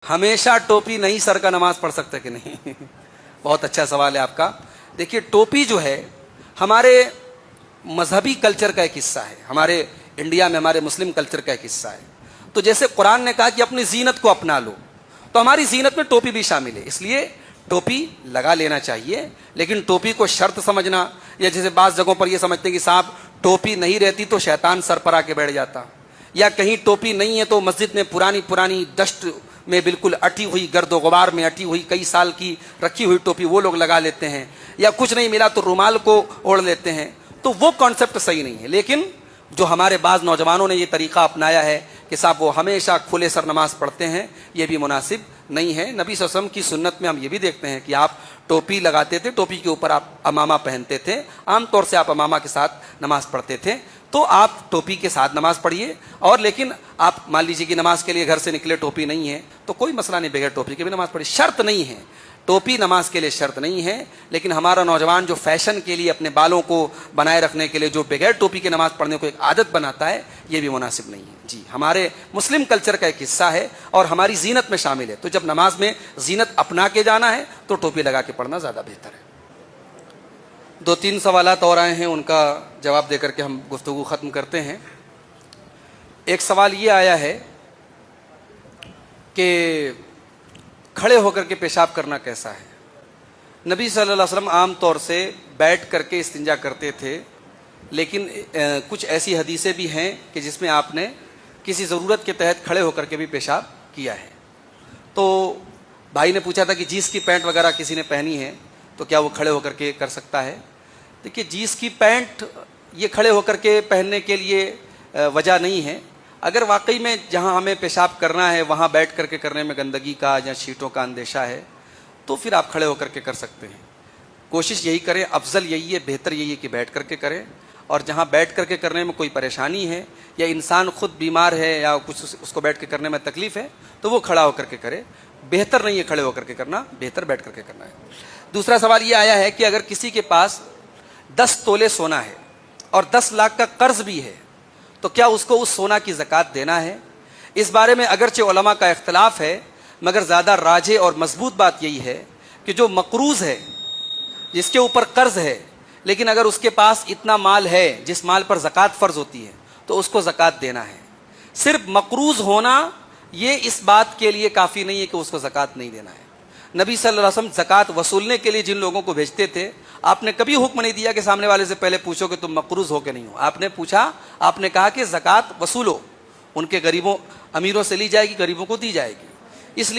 ہمیشہ ٹوپی نہیں سر کا نماز پڑھ سکتے کہ نہیں؟ بہت اچھا سوال ہے آپ کا. دیکھیے ٹوپی جو ہے ہمارے مذہبی کلچر کا ایک حصہ ہے، ہمارے انڈیا میں ہمارے مسلم کلچر کا ایک حصہ ہے. تو جیسے قرآن نے کہا کہ اپنی زینت کو اپنا لو، تو ہماری زینت میں ٹوپی بھی شامل ہے، اس لیے ٹوپی لگا لینا چاہیے. لیکن ٹوپی کو شرط سمجھنا، یا جیسے بعض جگہوں پر یہ سمجھتے ہیں کہ صاحب ٹوپی نہیں رہتی تو شیطان سر پر آ کے بیٹھ جاتا، یا کہیں ٹوپی نہیں ہے تو مسجد میں پرانی ڈسٹ میں بالکل اٹی ہوئی، گرد و غبار میں اٹی ہوئی کئی سال کی رکھی ہوئی ٹوپی وہ لوگ لگا لیتے ہیں، یا کچھ نہیں ملا تو رومال کو اوڑھ لیتے ہیں. تو وہ کانسیپٹ صحیح نہیں ہے. لیکن جو ہمارے بعض نوجوانوں نے یہ طریقہ اپنایا ہے کہ صاحب وہ ہمیشہ کھلے سر نماز پڑھتے ہیں، یہ بھی مناسب نہیں ہے. نبی صلی اللہ علیہ وسلم کی سنت میں ہم یہ بھی دیکھتے ہیں کہ آپ ٹوپی لگاتے تھے، ٹوپی کے اوپر آپ امامہ پہنتے تھے، عام طور سے آپ امامہ کے ساتھ نماز پڑھتے تھے. تو آپ ٹوپی کے ساتھ نماز پڑھیے. اور لیکن آپ مان لیجیے کہ نماز کے لیے گھر سے نکلے ٹوپی نہیں ہے تو کوئی مسئلہ نہیں، بغیر ٹوپی کے بھی نماز پڑھیے. شرط نہیں ہے، ٹوپی نماز کے لیے شرط نہیں ہے. لیکن ہمارا نوجوان جو فیشن کے لیے اپنے بالوں کو بنائے رکھنے کے لیے جو بغیر ٹوپی کے نماز پڑھنے کو ایک عادت بناتا ہے، یہ بھی مناسب نہیں ہے. جی ہمارے مسلم کلچر کا ایک حصہ ہے اور ہماری زینت میں شامل ہے. تو جب نماز میں زینت اپنا کے جانا ہے تو ٹوپی لگا کے پڑھنا زیادہ بہتر ہے. 2-3 سوالات اور آئے ہیں، ان کا جواب دے کر کے ہم گفتگو ختم کرتے ہیں. ایک سوال یہ آیا ہے کہ کھڑے ہو کر کے پیشاب کرنا کیسا ہے؟ نبی صلی اللہ علیہ وسلم عام طور سے بیٹھ کر کے استنجا کرتے تھے، لیکن کچھ ایسی حدیثیں بھی ہیں کہ جس میں آپ نے کسی ضرورت کے تحت کھڑے ہو کر کے بھی پیشاب کیا ہے. تو بھائی نے پوچھا تھا کہ جینس کی پینٹ وغیرہ کسی نے پہنی ہے تو کیا وہ کھڑے ہو کر کے کر سکتا ہے؟ دیکھیے جینس کی پینٹ یہ کھڑے ہو کر کے پہننے کے لیے وجہ نہیں ہے. اگر واقعی میں جہاں ہمیں پیشاب کرنا ہے وہاں بیٹھ کر کے کرنے میں گندگی کا یا شیٹوں کا اندیشہ ہے تو پھر آپ کھڑے ہو کر کے کر سکتے ہیں. کوشش یہی کریں، افضل یہی ہے، بہتر یہی ہے کہ بیٹھ کر کے کریں. اور جہاں بیٹھ کر کے کرنے میں کوئی پریشانی ہے یا انسان خود بیمار ہے یا کچھ اس کو بیٹھ کے کرنے میں تکلیف ہے تو وہ کھڑا ہو کر کے کرے. بہتر نہیں ہے کھڑے ہو کر کے کرنا، بہتر بیٹھ کر کے کرنا ہے. دوسرا سوال یہ آیا ہے کہ اگر کسی کے پاس 10 تولے سونا ہے اور 10 لاکھ کا قرض بھی ہے تو کیا اس کو اس سونا کی زکوٰۃ دینا ہے؟ اس بارے میں اگرچہ علماء کا اختلاف ہے، مگر زیادہ راجح اور مضبوط بات یہی ہے کہ جو مقروض ہے، جس کے اوپر قرض ہے، لیکن اگر اس کے پاس اتنا مال ہے جس مال پر زکوٰۃ فرض ہوتی ہے تو اس کو زکوٰۃ دینا ہے. صرف مقروض ہونا یہ اس بات کے لیے کافی نہیں ہے کہ اس کو زکوٰۃ نہیں دینا ہے. نبی صلی اللہ علیہ وسلم زکوٰۃ وصولنے کے لیے جن لوگوں کو بھیجتے تھے، آپ نے کبھی حکم نہیں دیا کہ سامنے والے سے پہلے پوچھو کہ تم مقروض ہو کہ نہیں ہو. آپ نے پوچھا، آپ نے کہا کہ زکوٰۃ وصولو، ان کے غریبوں امیروں سے لی جائے گی، غریبوں کو دی جائے گی.